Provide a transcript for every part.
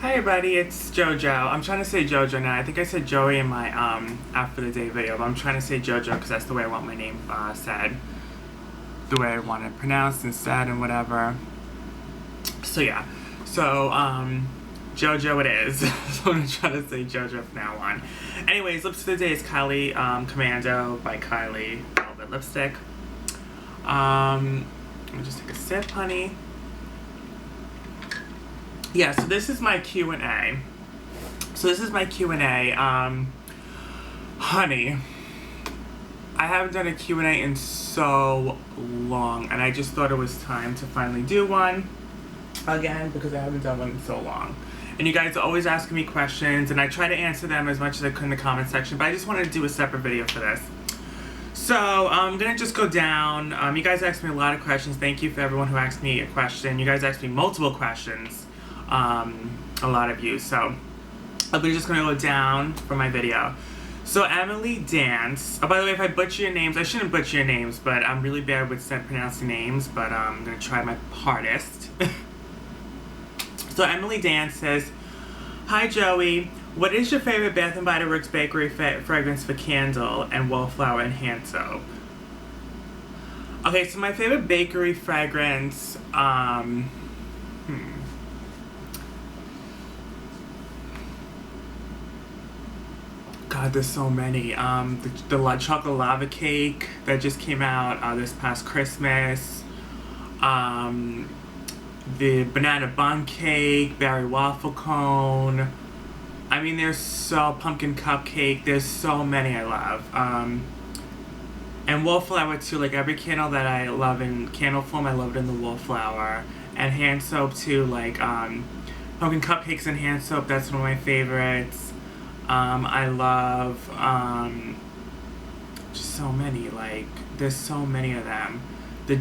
Hi everybody, it's JoJo. I'm trying to say JoJo now. I think I said Joey in my after the day video, but I'm trying to say JoJo because that's the way I want my name said, the way I want it pronounced and said and whatever. So yeah, so JoJo it is. So I'm trying to say JoJo from now on. Anyways, lips of the day is Kylie Commando by Kylie Velvet Lipstick. Let me just take a sip, honey. Yeah, so this is my Q&A. Honey, I haven't done a Q&A in so long, and I just thought it was time to finally do one again because I haven't done one in so long. And you guys are always asking me questions, and I try to answer them as much as I could in the comment section, but I just wanted to do a separate video for this. So I'm gonna just go down. You guys asked me a lot of questions. Thank you for everyone who asked me a question. You guys asked me multiple questions. A lot of you, so I'm just gonna go down for my video. So Emily Dance, by the way, if I butcher your names, I shouldn't butcher your names, but I'm really bad with pronouncing names, but I'm gonna try my hardest. So Emily Dance says, "Hi Joey, what is your favorite Bath & Body Works bakery fragrance for candle and wallflower and hand soap?" Okay, so my favorite bakery fragrance, God, there's so many. The chocolate lava cake that just came out this past Christmas. The banana bun cake, berry waffle cone. I mean, there's so pumpkin cupcake. There's so many I love. And wallflower too. Like every candle that I love in candle form, I love it in the wallflower. And hand soap too. Like pumpkin cupcakes and hand soap. That's one of my favorites. I love, just so many, like, there's so many of them. The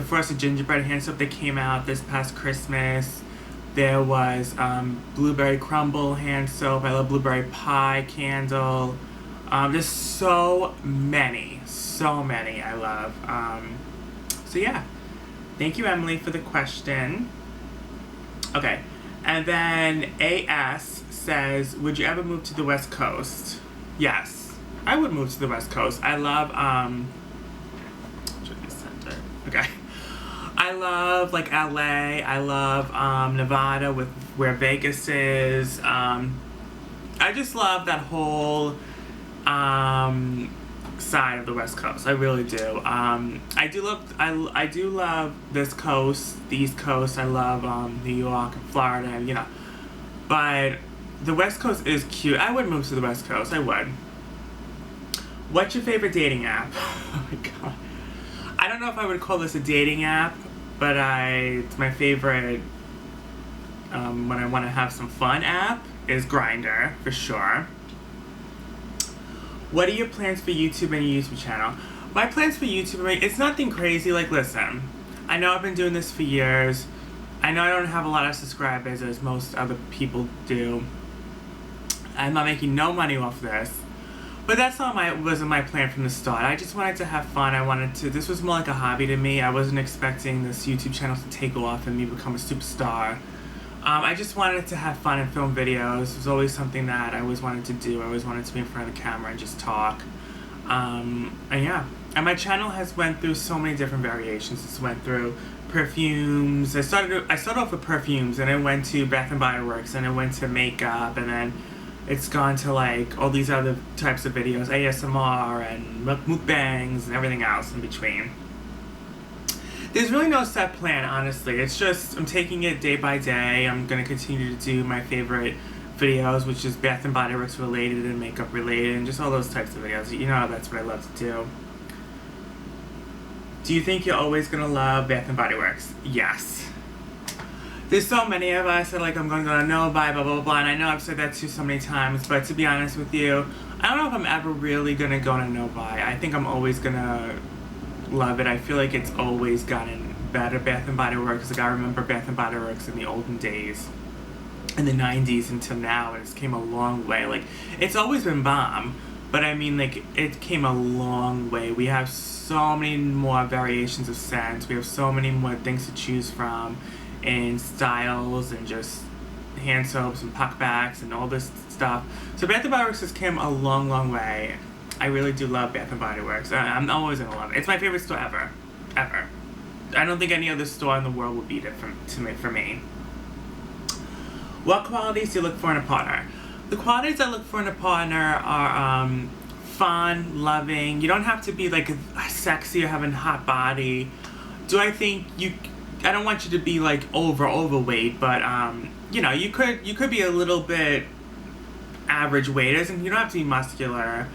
first gingerbread hand soap that came out this past Christmas. There was, blueberry crumble hand soap. I love blueberry pie candle. There's so many I love. So yeah, thank you, Emily, for the question. Okay, and then AS says, would you ever move to the West Coast? Yes, I would move to the West Coast. I love, should be center. Okay. I love, like, LA. I love, Nevada with where Vegas is. I just love that whole, side of the West Coast. I really do. I do love this coast, the East Coast. I love, New York and Florida, you know. But the West Coast is cute. I would move to the West Coast. I would. What's your favorite dating app? Oh my god. I don't know if I would call this a dating app, but it's my favorite when I want to have some fun app is Grindr, for sure. What are your plans for YouTube and your YouTube channel? My plans for YouTube, it's nothing crazy. Like, listen, I know I've been doing this for years. I know I don't have a lot of subscribers as most other people do. I'm not making no money off this. But that's wasn't my plan from the start. I just wanted to have fun. This was more like a hobby to me. I wasn't expecting this YouTube channel to take off and me become a superstar. I just wanted to have fun and film videos. It was always something that I always wanted to do. I always wanted to be in front of the camera and just talk. And yeah. And my channel has went through so many different variations. It's went through perfumes. I started off with perfumes, and it went to Bath & Body Works, and it went to makeup, and then it's gone to like all these other types of videos, ASMR and mukbangs and everything else in between. There's really no set plan, honestly. It's just I'm taking it day by day. I'm gonna continue to do my favorite videos, which is Bath & Body Works related and makeup related and just all those types of videos. You know, that's what I love to do. Do you think you're always gonna love Bath & Body Works? Yes. There's so many of us that like I'm gonna know by blah blah blah, and I know I've said that too so many times, but to be honest with you, I don't know if I'm ever really gonna go to no buy. I think I'm always gonna love it. I feel like it's always gotten better, Bath & Body Works. Like I remember Bath & Body Works in the olden days, in the 90s until now, and it's came a long way. Like it's always been bomb, but I mean like it came a long way. We have so many more variations of scents. We have so many more things to choose from. in styles and just hand soaps and puckbacks and all this stuff. So Bath & Body Works has come a long, long way. I really do love Bath & Body Works. I'm always gonna love it. It's my favorite store ever. Ever. I don't think any other store in the world will beat it for me. What qualities do you look for in a partner? The qualities I look for in a partner are fun, loving. You don't have to be like sexy or having a hot body. I don't want you to be like overweight, but you know, you could be a little bit average weight. You don't have to be muscular.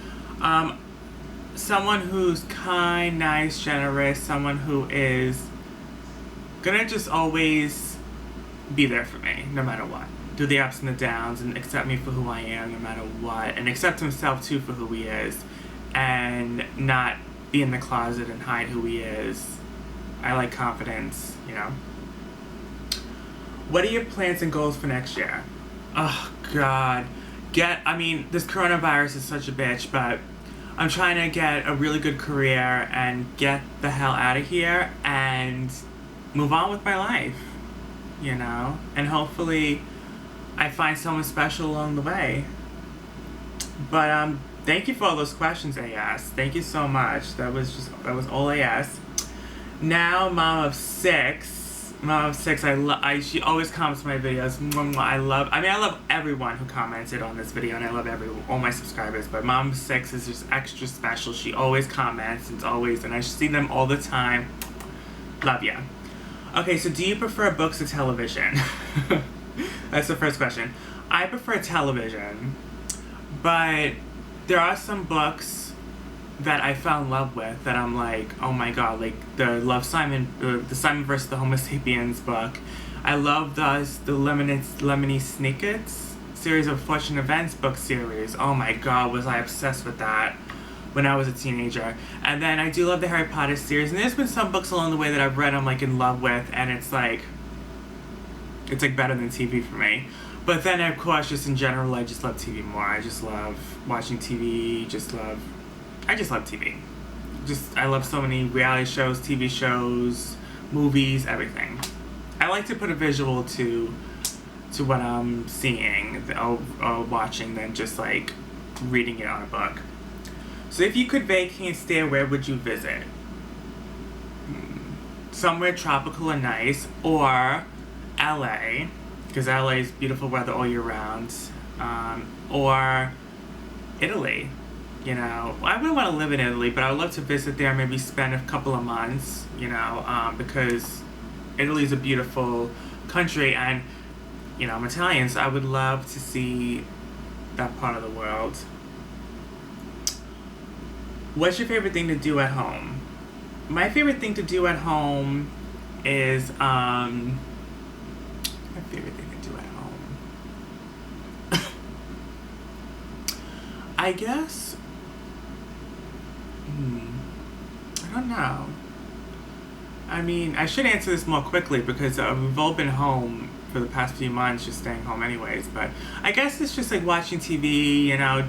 Someone who's kind, nice, generous, someone who is gonna just always be there for me, no matter what. Do the ups and the downs and accept me for who I am, no matter what. And accept himself too for who he is. And not be in the closet and hide who he is. I like confidence, you know. What are your plans and goals for next year? Oh, God. This coronavirus is such a bitch, but I'm trying to get a really good career and get the hell out of here and move on with my life, you know? And hopefully I find someone special along the way. But thank you for all those questions, AS. Thank you so much. That was all AS. Now, Mom of six, she always comments my videos. I love everyone who commented on this video, and I love all my subscribers, but Mom of six is just extra special. She always comments, and I see them all the time. Love ya. Okay, so do you prefer books or television? That's the first question. I prefer television, but there are some books that I fell in love with that I'm like, oh my god, like the Simon vs. the Homo Sapiens book. I love the Lemony Snicket's series of Fortune Events book series. Oh my god, was I obsessed with that when I was a teenager. And then I do love the Harry Potter series, and there's been some books along the way that I've read I'm like in love with, and it's like better than TV for me. But then of course, just in general, I just love TV more. I just love watching TV, I just love TV. I love so many reality shows, TV shows, movies, everything. I like to put a visual to what I'm seeing or watching than just like reading it on a book. So if you could vacate and stay, where would you visit? Somewhere tropical and nice, or LA, because LA is beautiful weather all year round, or Italy. You know, I wouldn't want to live in Italy, but I would love to visit there, maybe spend a couple of months, you know, because Italy is a beautiful country, and, you know, I'm Italian, so I would love to see that part of the world. What's your favorite thing to do at home? My favorite thing to do at home is, my favorite thing to do at home? I guess, I don't know. I mean, I should answer this more quickly because we've all been home for the past few months, just staying home anyways, but I guess it's just like watching TV, you know,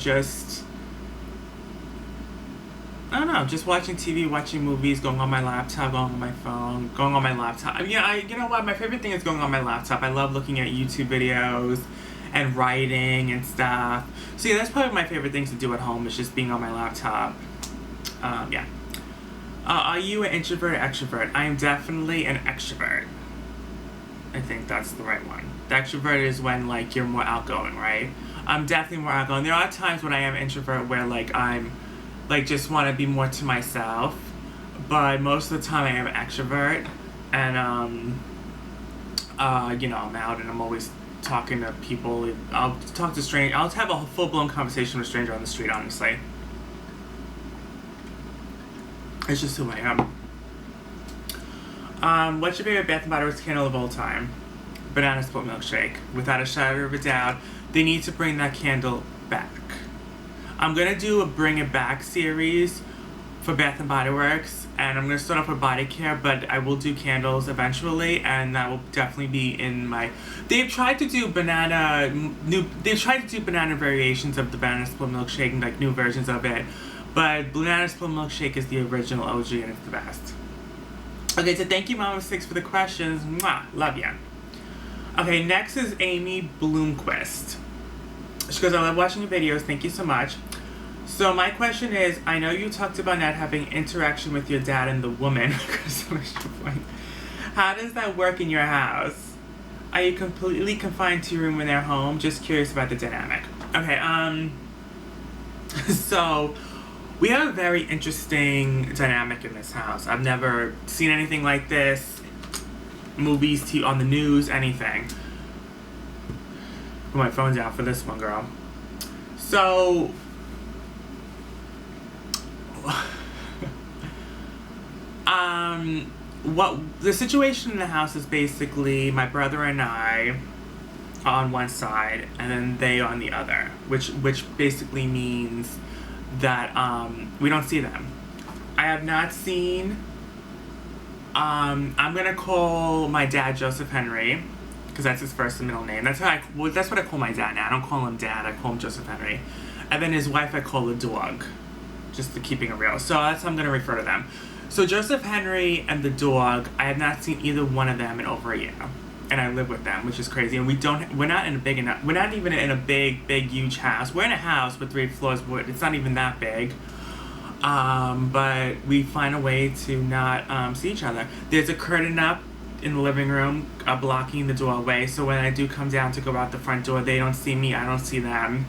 I don't know, just watching TV, watching movies, going on my laptop, going on my phone, going on my laptop. You know what, my favorite thing is going on my laptop. I love looking at YouTube videos and writing and stuff. So yeah, that's probably my favorite things to do at home, is just being on my laptop. Yeah. Are you an introvert or extrovert? I am definitely an extrovert. I think that's the right one. The extrovert is when, like, you're more outgoing, right? I'm definitely more outgoing. There are times when I am introvert where, like, I'm, like, just want to be more to myself. But most of the time I am an extrovert. And, you know, I'm out and I'm always talking to people. I'll talk to strangers. I'll have a full-blown conversation with a stranger on the street, honestly. It's just who I am. What's your favorite Bath & Body Works candle of all time? Banana Split Milkshake. Without a shadow of a doubt, they need to bring that candle back. I'm going to do a Bring It Back series for Bath & Body Works, and I'm going to start off with body care, but I will do candles eventually, and that will definitely be in my... They've tried to do banana variations of the Banana Split Milkshake and, like, new versions of it. But Banana Split Milkshake is the original OG, and it's the best. Okay, so thank you, Mama 6, for the questions. Mwah, love ya. Okay, next is Aimee Bloomquist. She goes, I love watching your videos. Thank you so much. So my question is, I know you talked about not having interaction with your dad and the woman. How does that work in your house? Are you completely confined to your room when they're home? Just curious about the dynamic. Okay, so we have a very interesting dynamic in this house. I've never seen anything like this. Movies, TV, on the news, anything. Put my phone down for this one, girl. So, what the situation in the house is basically my brother and I on one side, and then they on the other, which basically means that we don't see them. I have not seen. I'm gonna call my dad Joseph Henry, because that's his first and middle name. That's what I call my dad now. I don't call him Dad. I call him Joseph Henry, and then his wife I call the dog, just to keeping it real. So that's how I'm gonna refer to them. So Joseph Henry and the dog, I have not seen either one of them in over a year, and I live with them, which is crazy. And we're not even in a big huge house. We're in a house with 3 floors, but it's not even that big. But we find a way to not see each other. There's a curtain up in the living room blocking the doorway, so when I do come down to go out the front door, they don't see me, I don't see them.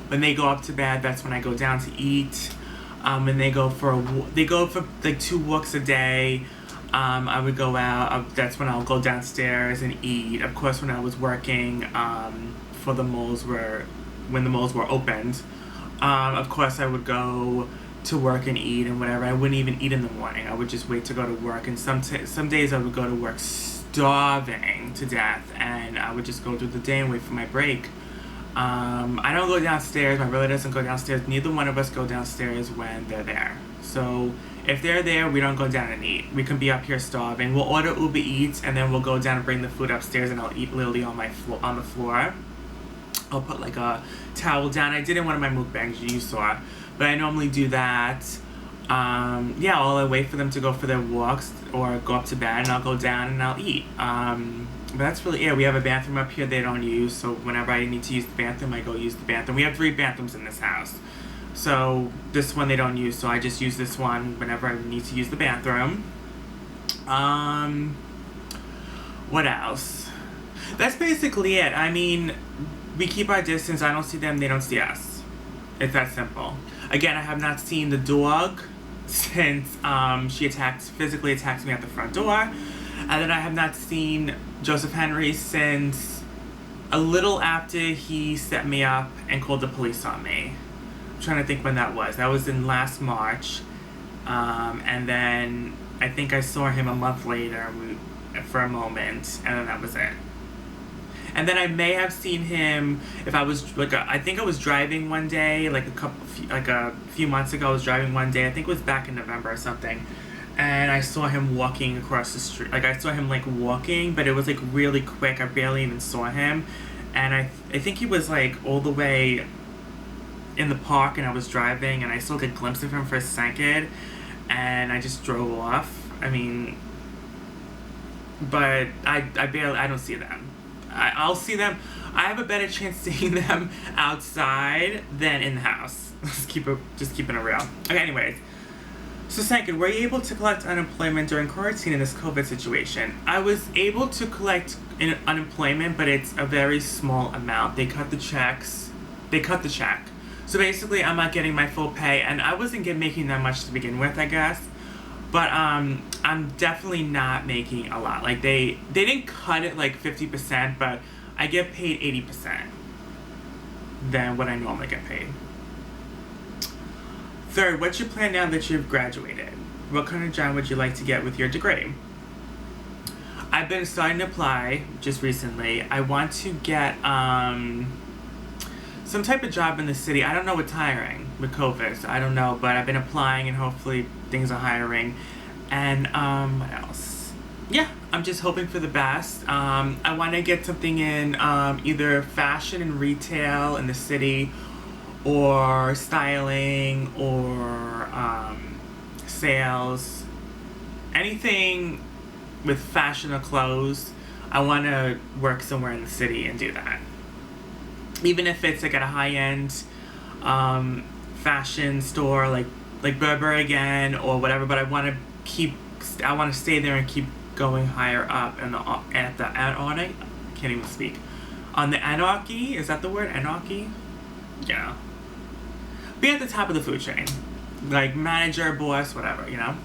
When they go up to bed, that's when I go down to eat. When they go for like 2 walks a day. I would go out, that's when I'll go downstairs and eat. Of course, when I was working for the malls when the malls were opened, of course I would go to work and eat and whatever. I wouldn't even eat in the morning. I would just wait to go to work, and some days I would go to work starving to death, and I would just go through the day and wait for my break. I don't go downstairs. My brother doesn't go downstairs. Neither one of us go downstairs when they're there. So if they're there, we don't go down and eat. We can be up here starving. We'll order Uber Eats, and then we'll go down and bring the food upstairs, and I'll eat literally on the floor. I'll put like a towel down. I did in one of my mukbangs you saw, but I normally do that. I'll wait for them to go for their walks or go up to bed, and I'll go down and I'll eat. But that's really it. We have a bathroom up here they don't use, so whenever I need to use the bathroom, I go use the bathroom. We have 3 bathrooms in this house. So this one they don't use, so I just use this one whenever I need to use the bathroom. What else? That's basically it. I mean, we keep our distance. I don't see them, they don't see us. It's that simple. Again, I have not seen the dog since she physically attacked me at the front door. And then I have not seen Joseph Henry since a little after he set me up and called the police on me. I'm trying to think when that was. That was in last March. And then I think I saw him a month later for a moment, and then that was it. And then I may have seen him if I was I think I was driving one day, a few months ago. I was driving one day. I think it was back in November or something. And I saw him walking across the street. I saw him walking, but it was really quick. I barely even saw him. And I think he was all the way in the park, and I was driving, and I saw a glimpse of him for a second, and I just drove off. I mean, but I don't see them. I'll see them. I have a better chance seeing them outside than in the house. Just keeping it real. Okay, anyways. So second, were you able to collect unemployment during quarantine in this COVID situation? I was able to collect unemployment, but it's a very small amount. They cut the check. So basically, I'm not getting my full pay, and I wasn't making that much to begin with, I guess. But I'm definitely not making a lot. They didn't cut it 50%, but I get paid 80% than what I normally get paid. Third, what's your plan now that you've graduated? What kind of job would you like to get with your degree? I've been starting to apply just recently. I want to get some type of job in the city. I don't know what's hiring with COVID, so I don't know, but I've been applying and hopefully things are hiring. And what else? Yeah, I'm just hoping for the best. I want to get something in either fashion and retail in the city, or styling, or sales, anything with fashion or clothes. I want to work somewhere in the city and do that. Even if it's like at a high-end fashion store like Burberry again or whatever, but I want to stay there and keep going higher up and at the I can't even speak. On the anarchy, is that the word? Anarchy? Yeah. Be at the top of the food chain. Like manager, boss, whatever, you know?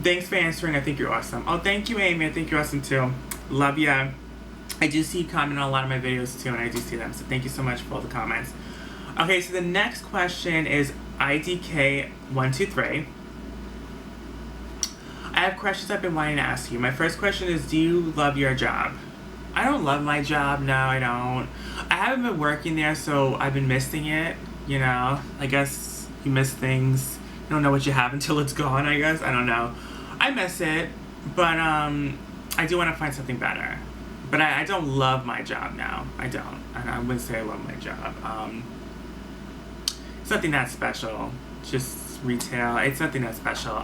Thanks for answering. I think you're awesome. Oh, thank you, Amy. I think you're awesome too. Love ya. I do see you comment on a lot of my videos too, and I do see them. So thank you so much for all the comments. Okay, so the next question is IDK123. I have questions I've been wanting to ask you. My first question is, do you love your job? I don't love my job. No, I don't. I haven't been working there, so I've been missing it, you know? I guess you miss things. You don't know what you have until it's gone, I guess. I don't know. I miss it, but I do want to find something better. But I don't love my job now. I don't. And I wouldn't say I love my job. It's nothing that special. Just retail. It's nothing that special.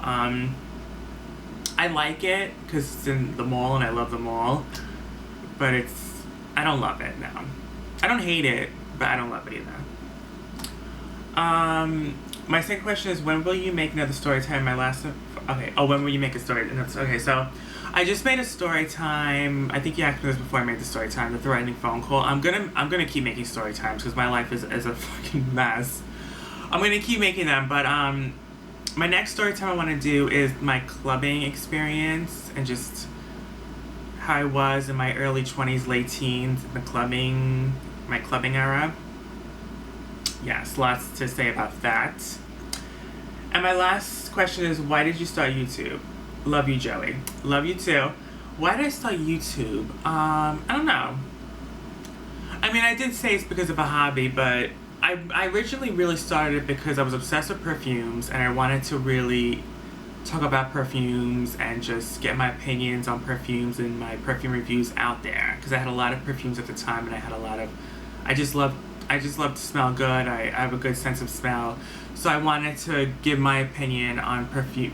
I like it because it's in the mall and I love the mall. But I don't love it now. I don't hate it, but I don't love it either. My second question is, when will you make another story time? When will you make a story? Okay, so I just made a story time. I think you asked me this before I made the story time, the threatening phone call. I'm gonna keep making story times because my life is a fucking mess. I'm gonna keep making them, but my next story time I want to do is my clubbing experience and just how I was in my early 20s, late teens, my clubbing era. Yes, lots to say about that. And my last question is, why did you start YouTube? Love you, Joey. Love you too. Why did I start YouTube? I don't know. I mean, I did say it's because of a hobby, but I originally really started it because I was obsessed with perfumes and I wanted to really talk about perfumes and just get my opinions on perfumes and my perfume reviews out there, because I had a lot of perfumes at the time and I just love to smell good. I have a good sense of smell, so I wanted to give my opinion on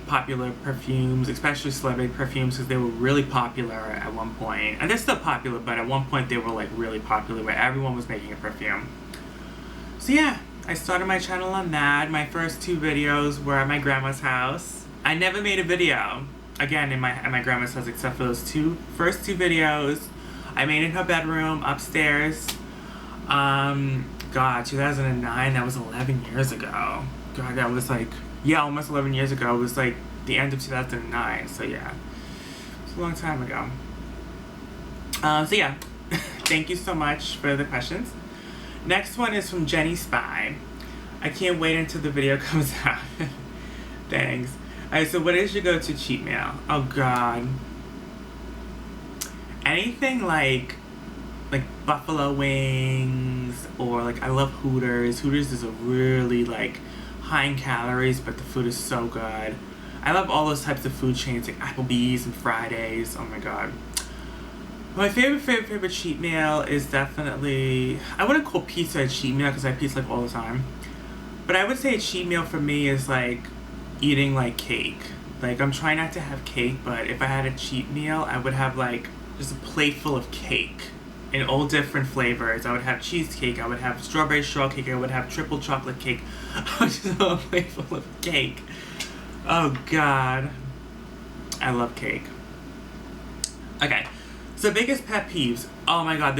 popular perfumes, especially celebrity perfumes, because they were really popular at one point, and they're still popular, but at one point they were like really popular where everyone was making a perfume. So yeah, I started my channel on that. My first 2 videos were at my grandma's house. I never made a video again at my grandma's house except for those first two videos. I made in her bedroom upstairs. God, 2009, that was 11 years ago. God, that was like, yeah, almost 11 years ago. It was like the end of 2009, so yeah. It's a long time ago. So yeah, thank you so much for the questions. Next one is from Jenny Spy. I can't wait until the video comes out. Thanks. Alright, so what is your go-to cheat meal? Oh God. Anything like buffalo wings, or like I love Hooters. Hooters is a really like high in calories, but the food is so good. I love all those types of food chains like Applebee's and Fridays. Oh my God. My favorite cheat meal is definitely, I wouldn't call pizza a cheat meal because I have pizza like all the time, but I would say a cheat meal for me is like eating like cake. Like, I'm trying not to have cake, but if I had a cheat meal, I would have like just a plate full of cake in all different flavors. I would have cheesecake, I would have strawberry shortcake, I would have triple chocolate cake. I would just have a plate full of cake. Oh God, I love cake. Okay, so biggest pet peeves. Oh my God,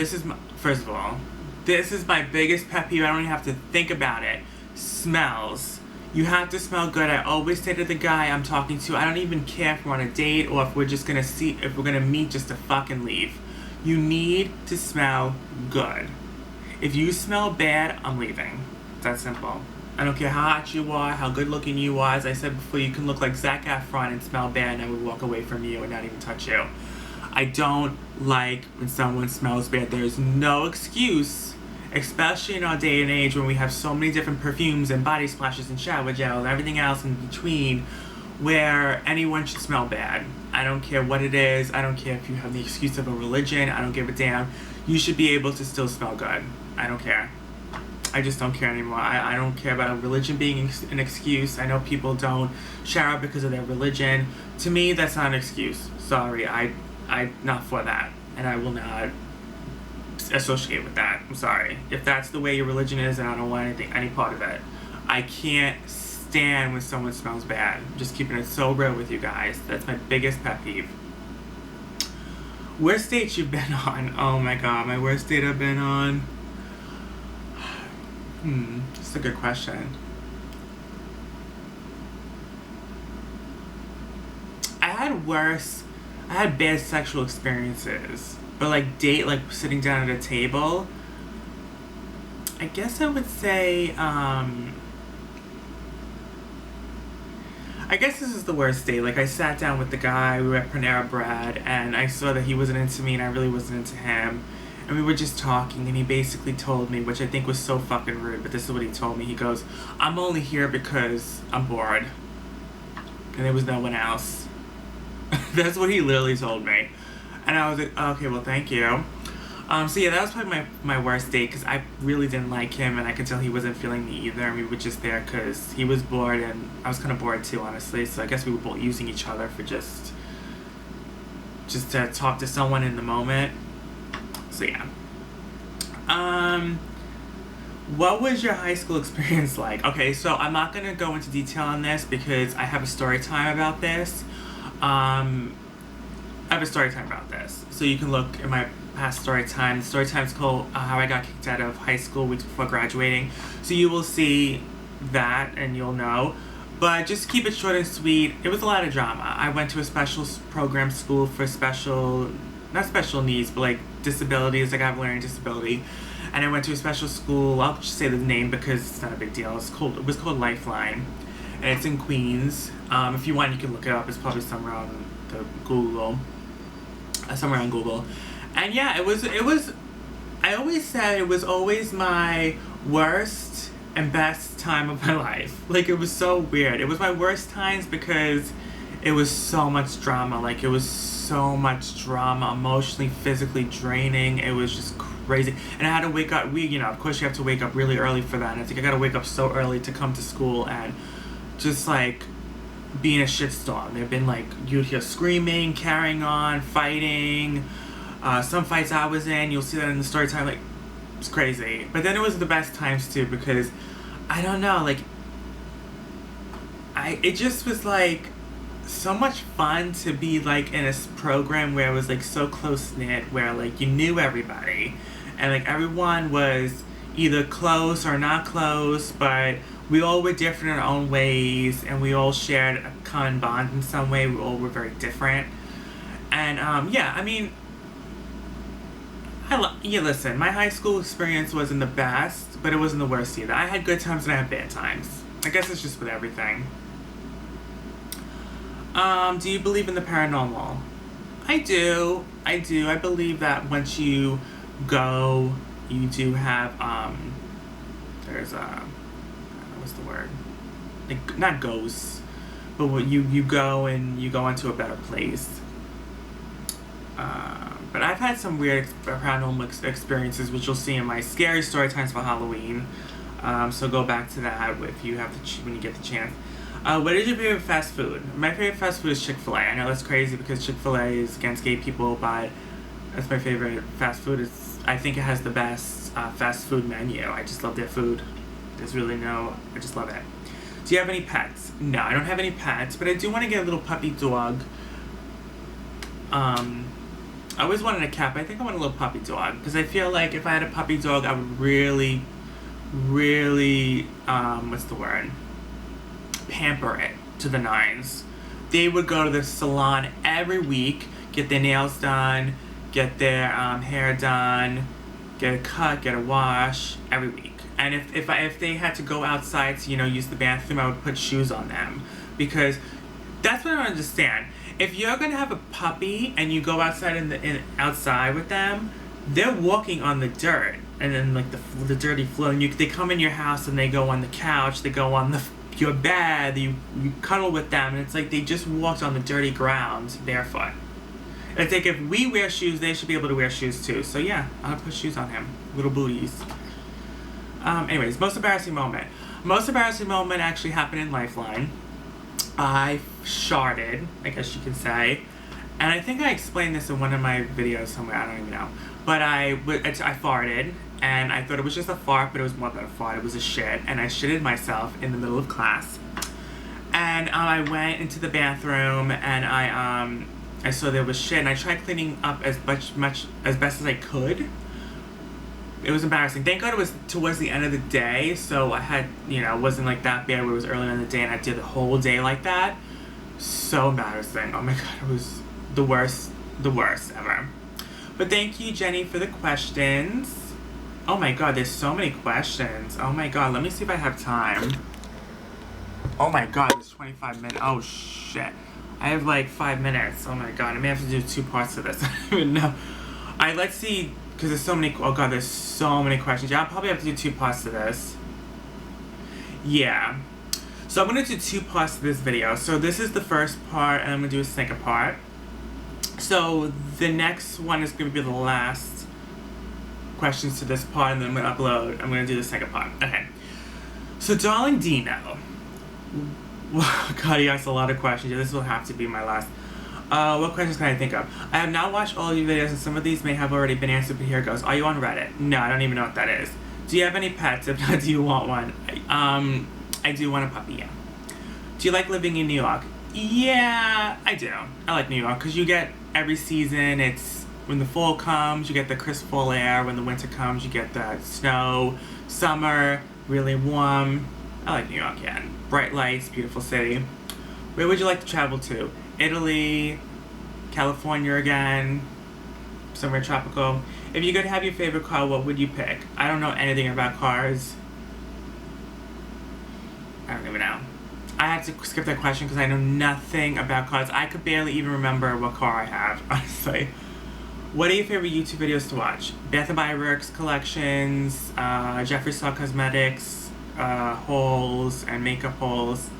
first of all, this is my biggest pet peeve. I don't even have to think about it. Smells. You have to smell good. I always say to the guy I'm talking to, I don't even care if we're on a date or if we're just gonna meet just to fucking leave. You need to smell good. If you smell bad, I'm leaving. It's that simple. I don't care how hot you are, how good looking you are. As I said before, you can look like Zac Efron and smell bad and I would walk away from you and not even touch you. I don't like when someone smells bad. There's no excuse, especially in our day and age when we have so many different perfumes and body splashes and shower gels and everything else in between, where anyone should smell bad. I don't care what it is. I don't care if you have the excuse of a religion. I don't give a damn. You should be able to still smell good. I don't care. I just don't care anymore. I don't care about a religion being an excuse. I know people don't shower because of their religion. To me, that's not an excuse. Sorry. I'm not for that, and I will not associate with that. I'm sorry. If that's the way your religion is, and I don't want any part of it. I can't stand when someone smells bad. I'm just keeping it so real with you guys. That's my biggest pet peeve. Worst dates you've been on? Oh my god, my worst date I've been on. That's a good question. I had bad sexual experiences, but like sitting down at a table, I guess I would say, I guess this is the worst date. Like, I sat down with the guy, we were at Panera Bread, and I saw that he wasn't into me and I really wasn't into him. And we were just talking, and he basically told me, which I think was so fucking rude, but this is what he told me. He goes, I'm only here because I'm bored. And there was no one else. That's what he literally told me. And I was like, okay, well, thank you. So yeah, that was probably my worst date, because I really didn't like him, and I could tell he wasn't feeling me either, and we were just there because he was bored, and I was kind of bored too, honestly, so I guess we were both using each other for just to talk to someone in the moment. So yeah. What was your high school experience like? Okay, so I'm not going to go into detail on this, because I have a story time about this. So you can look at my past story time. The story time is called How I Got Kicked Out of High School weeks before graduating. So you will see that and you'll know. But just keep it short and sweet. It was a lot of drama. I went to a special program school for not special needs, but like disabilities. Like, I have a learning disability. And I went to a special school. I'll just say the name because it's not a big deal. It was called Lifeline. And it's in Queens. If you want, you can look it up. It's probably somewhere on the Google. Somewhere on Google. And yeah, it was, I always said it was always my worst and best time of my life. Like, it was so weird. It was my worst times because it was so much drama. Like, it was so much drama, emotionally, physically draining. It was just crazy. And I had to wake up, of course you have to wake up really early for that. And I think I got to wake up so early to come to school and just like be in a shitstorm. There've been like, you'd hear screaming, carrying on, fighting. Some fights I was in, you'll see that in the story time, like, it's crazy. But then it was the best times too, because, I don't know, like, it just was like, so much fun to be like in a program where it was like so close-knit, where like you knew everybody, and like everyone was either close or not close, but we all were different in our own ways, and we all shared a common bond in some way. We all were very different. And yeah, I mean, listen, my high school experience wasn't the best, but it wasn't the worst either. I had good times and I had bad times. I guess it's just with everything. Do you believe in the paranormal? I do. I believe that once you go, you do have, there's what's the word? Like, not ghosts, but when you go and you go into a better place. But I've had some weird paranormal experiences, which you'll see in my scary story times for Halloween. So go back to that if you have when you get the chance. What is your favorite fast food? My favorite fast food is Chick-fil-A. I know that's crazy because Chick-fil-A is against gay people, but that's my favorite fast food. I think it has the best fast food menu. I just love their food. I just love it. Do you have any pets? No, I don't have any pets, but I do want to get a little puppy dog. I always wanted a cat, but I think I want a little puppy dog, because I feel like if I had a puppy dog, I would really, really, pamper it to the nines. They would go to the salon every week, get their nails done, get their hair done, get a cut, get a wash, every week. And if they had to go outside to, use the bathroom, I would put shoes on them, because that's what I don't understand. If you're gonna have a puppy and you go outside outside with them, they're walking on the dirt and then like the dirty floor. And they come in your house and they go on the couch, they go on your bed, you cuddle with them, and it's like they just walked on the dirty ground barefoot. And it's like if we wear shoes, they should be able to wear shoes too. So yeah, I'll put shoes on him, little booties. Anyways, most embarrassing moment. Most embarrassing moment actually happened in Lifeline. I sharted, I guess you can say, And I think I explained this in one of my videos somewhere, I don't even know. But I farted, and I thought it was just a fart, but it was more than a fart, it was a shit. And I shitted myself in the middle of class. And I went into the bathroom, and I saw there was shit, and I tried cleaning up as best as I could. It was embarrassing. Thank God it was towards the end of the day, so I had, you know, it wasn't like that bad where it was early in the day and I did the whole day like that. So embarrassing. Oh my God, it was the worst ever. But thank you, Jenny, for the questions. Oh my God, there's so many questions. Oh my God, let me see if I have time. Oh my God, it's 25 minutes. Oh shit. I have like 5 minutes. Oh my God, I may have to do 2 parts of this. I don't even know. Alright, let's see, because there's so many, oh God, there's so many questions. Yeah, I'll probably have to do 2 parts to this. Yeah. So I'm going to do 2 parts to this video. So this is the first part, and I'm going to do a second part. So the next one is going to be the last questions to this part, and then I'm going to upload. I'm going to do the second part. Okay. So Darling Dino. God, he asked a lot of questions. This will have to be my last. What questions can I think of? I have not watched all of your videos, and some of these may have already been answered, but here goes. Are you on Reddit? No, I don't even know what that is. Do you have any pets? If not, do you want one? I do want a puppy, yeah. Do you like living in New York? Yeah, I do. I like New York, because you get every season, it's, when the fall comes, you get the crisp fall air. When the winter comes, you get the snow. Summer, really warm. I like New York, yeah. Bright lights, beautiful city. Where would you like to travel to? Italy, California again, somewhere tropical. If you could have your favorite car, what would you pick? I don't know anything about cars. I don't even know. I have to skip that question because I know nothing about cars. I could barely even remember what car I have, honestly. What are your favorite YouTube videos to watch? Bath & Body Works collections, Jeffree Star Cosmetics, hauls and makeup hauls.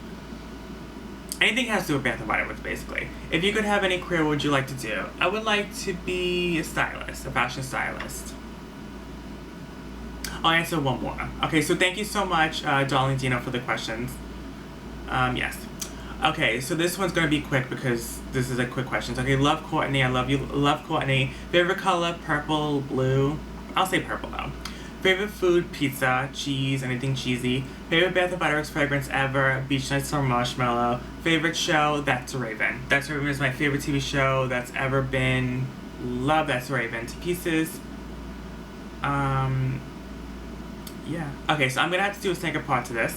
Anything has to do with Bath & Body Works, basically. If you could have any career, what would you like to do? I would like to be a stylist, a fashion stylist. I'll answer one more. Okay, so thank you so much, Darling Dino, for the questions. Yes. Okay, so this one's gonna be quick because this is a quick question. Okay, love Courtney, I love you, love Courtney. Favorite color, purple, blue. I'll say purple though. Favorite food, pizza, cheese, anything cheesy. Favorite Bath & Body Works fragrance ever, Beach Nights or Marshmallow. Favorite show, That's Raven. That's Raven is my favorite TV show that's ever been. Love That's Raven to pieces. Yeah. Okay, so I'm gonna have to do a second part to this.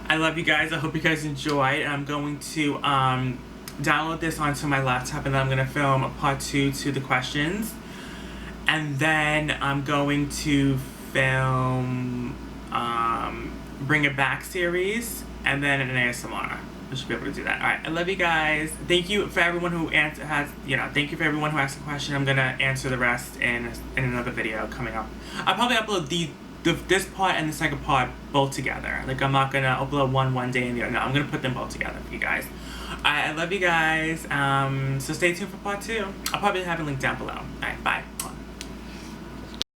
I love you guys. I hope you guys enjoyed. And I'm going to download this onto my laptop, and then I'm gonna film a part 2 to the questions. And then I'm going to film Bring It Back series, and then an ASMR. I should be able to do that. Alright, I love you guys. Thank you for everyone who thank you for everyone who asked a question. I'm gonna answer the rest in another video coming up. I'll probably upload this part and the second part both together. Like, I'm not gonna upload one day and the other. No, I'm gonna put them both together for you guys. I love you guys. So stay tuned for part 2. I'll probably have a link down below. Alright, bye.